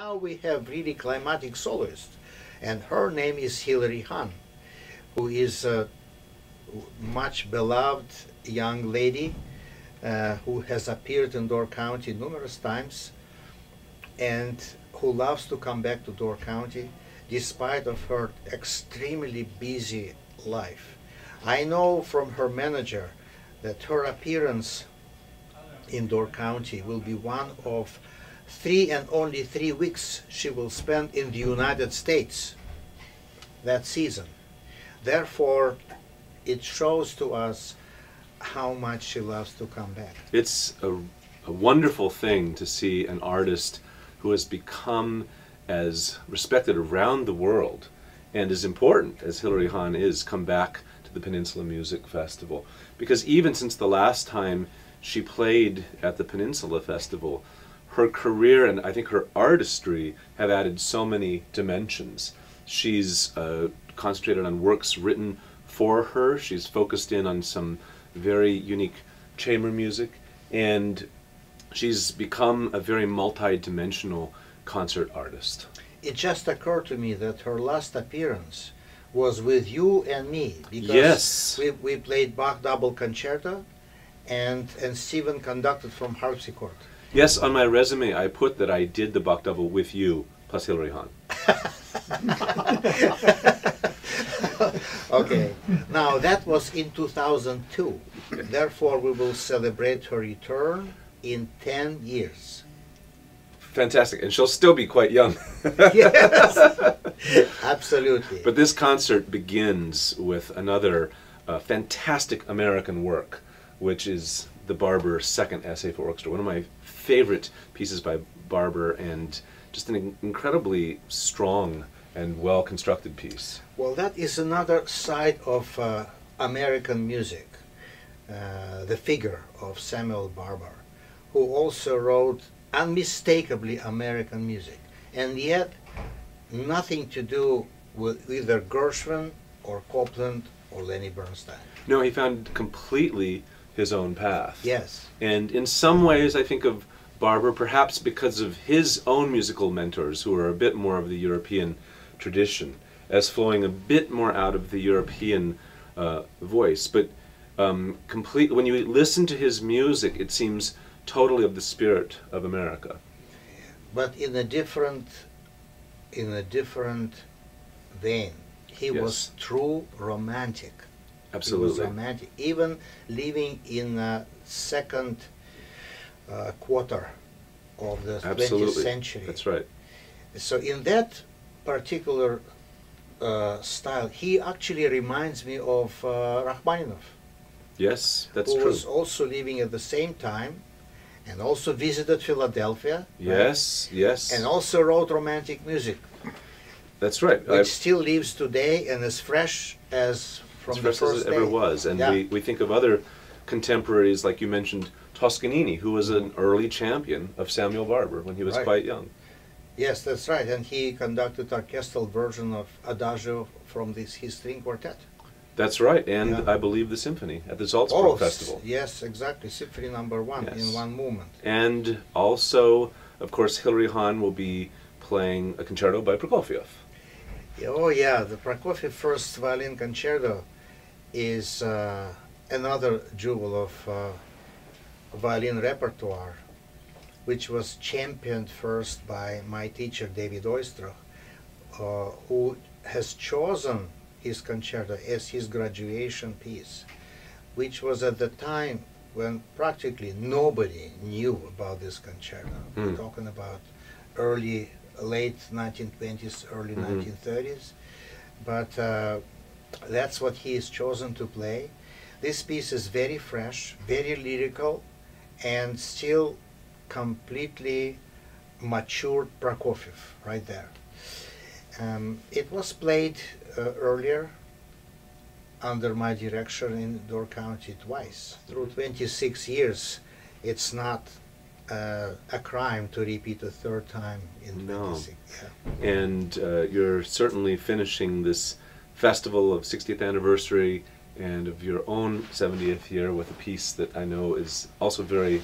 now we have really climatic soloist, and her name is Hilary Hahn, who is a much beloved young lady who has appeared in Door County numerous times and who loves to come back to Door County despite of her extremely busy life. I know from her manager that her appearance in Door County will be one of 3 and only 3 weeks she will spend in the United States that season. Therefore, it shows to us how much she loves to come back. It's a wonderful thing to see an artist who has become as respected around the world and as important as Hilary Hahn is come back to the Peninsula Music Festival. Because even since the last time she played at the Peninsula Festival, her career and I think her artistry have added so many dimensions. She's concentrated on works written for her. She's focused in on some very unique chamber music, and she's become a very multi-dimensional concert artist. It just occurred to me that her last appearance was with you and me, because yes, we played Bach double concerto, and Stephen conducted from harpsichord. Yes, on my resume I put that I did the Bach double with you plus Hilary Hahn. Okay, now that was in 2002. Therefore, we will celebrate her return in 10 years. Fantastic, and she'll still be quite young. Yes, absolutely. But this concert begins with another fantastic American work, which is the Barber Second Essay for Orchestra, one of my favorite pieces by Barber, and just an incredibly strong and well-constructed piece. Well, that is another side of American music, the figure of Samuel Barber, who also wrote unmistakably American music, and yet nothing to do with either Gershwin or Copland or Lenny Bernstein. No, he found completely his own path. Yes. And in some ways I think of Barber, perhaps because of his own musical mentors, who are a bit more of the European tradition, as flowing a bit more out of the European voice. But when you listen to his music, it seems totally of the spirit of America. But in a different vein. He Yes. was true romantic. Absolutely. He was romantic, even living in the second quarter of the 20th century. That's right. So in that particular style, he actually reminds me of Rachmaninoff, Yes, that's who true. was also living at the same time and also visited Philadelphia. Yes, right? yes. And also wrote romantic music, That's right. which still lives today and as fresh as from as the fresh first as it ever day. was. And Yeah. we think of other contemporaries, like you mentioned, Toscanini, who was an early champion of Samuel Barber when he was Right. quite young. Yes, that's right. And he conducted orchestral version of Adagio from his string quartet. That's right, and Yeah. I believe the Symphony at the Salzburg Festival. Yes, exactly. Symphony number 1 Yes. in one movement. And also, of course, Hilary Hahn will be playing a concerto by Prokofiev. Oh yeah, the Prokofiev First Violin Concerto is another jewel of violin repertoire, which was championed first by my teacher David Oistrakh, who has chosen his concerto as his graduation piece, which was at the time when practically nobody knew about this concerto. We're talking about late 1920s, early 1930s, but that's what he is chosen to play. This piece is very fresh, very lyrical, and still completely matured Prokofiev right there. It was played earlier under my direction in Door County twice. Through 26 years, it's not a crime to repeat a third time in 26. Yeah. And you're certainly finishing this festival of 60th anniversary and of your own 70th year with a piece that I know is also very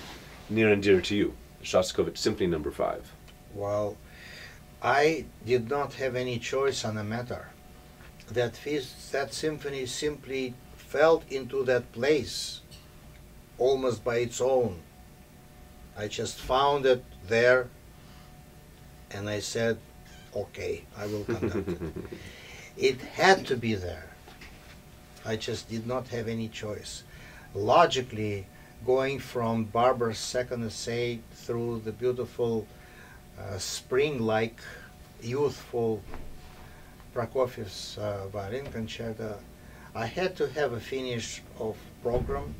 near and dear to you, Shostakovich Symphony No. 5. Well, I did not have any choice on the matter. That symphony simply fell into that place almost by its own. I just found it there and I said, okay, I will conduct it. It had to be there. I just did not have any choice. Logically, going from Barber's second essay through the beautiful spring-like, youthful Prokofiev's Violin Concerto, I had to have a finish of program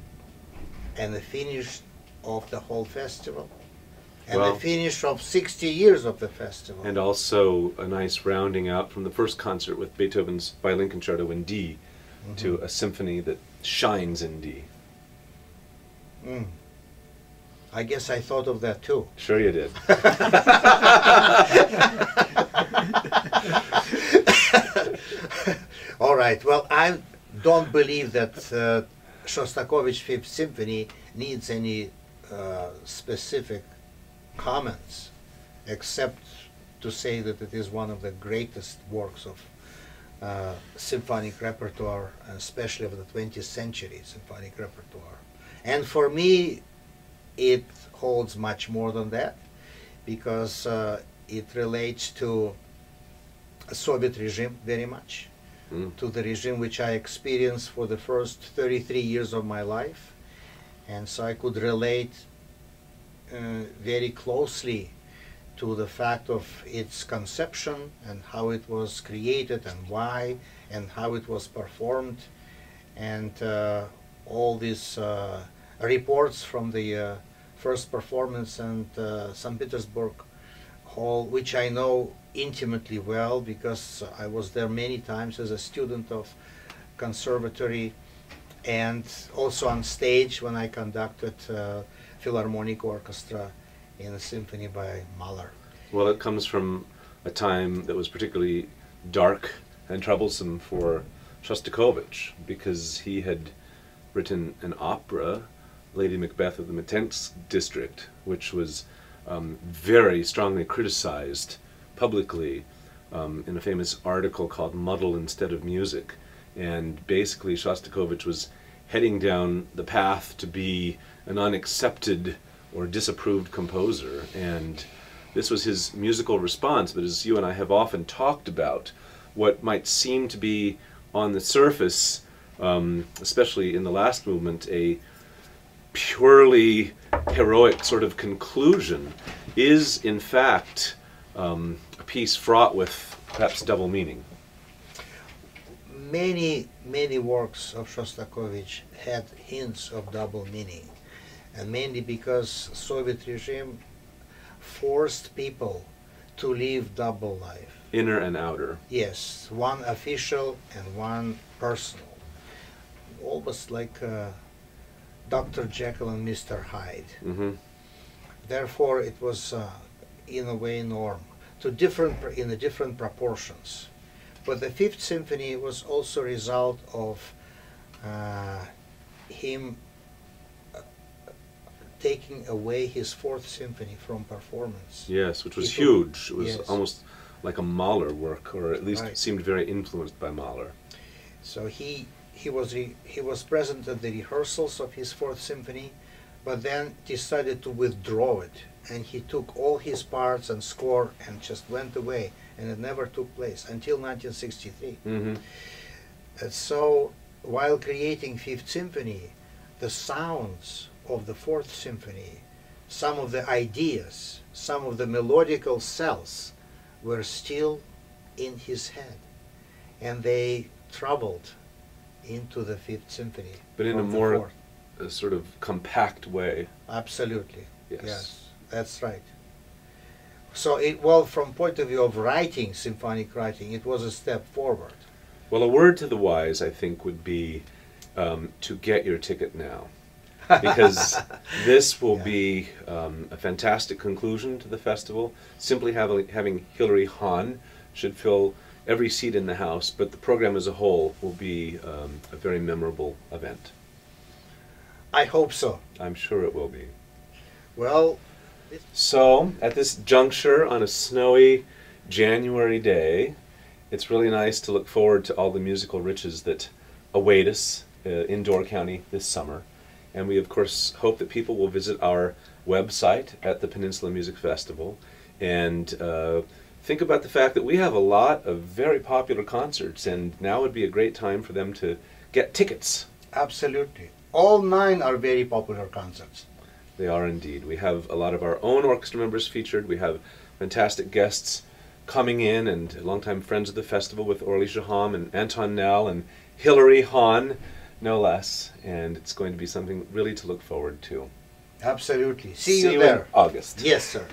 and a finish of the whole festival and a finish of 60 years of the festival. And also a nice rounding out from the first concert with Beethoven's Violin Concerto in D to a symphony that shines in D. I guess I thought of that too. Sure you did. All right. Well, I don't believe that Shostakovich Fifth Symphony needs any specific comments, except to say that it is one of the greatest works of symphonic repertoire, especially of the 20th century symphonic repertoire. And for me, it holds much more than that, because it relates to a Soviet regime very much, to the regime which I experienced for the first 33 years of my life. And so I could relate very closely to the fact of its conception and how it was created and why and how it was performed, and all these reports from the first performance and St. Petersburg Hall, which I know intimately well because I was there many times as a student of conservatory and also on stage when I conducted Philharmonic Orchestra in a symphony by Mahler. Well, it comes from a time that was particularly dark and troublesome for Shostakovich, because he had written an opera, Lady Macbeth of the Mtsensk district, which was very strongly criticized publicly in a famous article called Muddle Instead of Music. And basically Shostakovich was heading down the path to be an unaccepted or disapproved composer, and this was his musical response. But as you and I have often talked about, what might seem to be on the surface, especially in the last movement, a purely heroic sort of conclusion, is in fact a piece fraught with perhaps double meaning. Many works of Shostakovich had hints of double meaning, and mainly because Soviet regime forced people to live double life. Inner and outer. Yes, one official and one personal. Almost like Dr. Jekyll and Mr. Hyde. Therefore, it was in a way norm, in different proportions. But the Fifth Symphony was also a result of him taking away his Fourth Symphony from performance. Yes, which was huge. It was yes. almost like a Mahler work, or at least Right. seemed very influenced by Mahler. So he was present at the rehearsals of his Fourth Symphony, but then decided to withdraw it, and he took all his parts and score and just went away, and it never took place until 1963. And so while creating Fifth Symphony, the sounds of the Fourth Symphony, some of the ideas, some of the melodical cells were still in his head, and they traveled into the Fifth Symphony. But in a from the more Fourth. sort of compact way. Absolutely. Yes. That's right. So from point of view of writing, symphonic writing, it was a step forward. Well, a word to the wise, I think, would be to get your ticket now. Because this will be a fantastic conclusion to the festival. Simply having Hilary Hahn should fill every seat in the house, but the program as a whole will be a very memorable event. I hope so. I'm sure it will be. Well, So, at this juncture on a snowy January day. It's really nice to look forward to all the musical riches that await us in Door County this summer. And we, of course, hope that people will visit our website at the Peninsula Music Festival and think about the fact that we have a lot of very popular concerts, and now would be a great time for them to get tickets. Absolutely. All 9 are very popular concerts. They are indeed. We have a lot of our own orchestra members featured. We have fantastic guests coming in, and longtime friends of the festival with Orly Jaham and Anton Nell and Hilary Hahn, no less. And it's going to be something really to look forward to. Absolutely. See you there. In August. Yes, sir.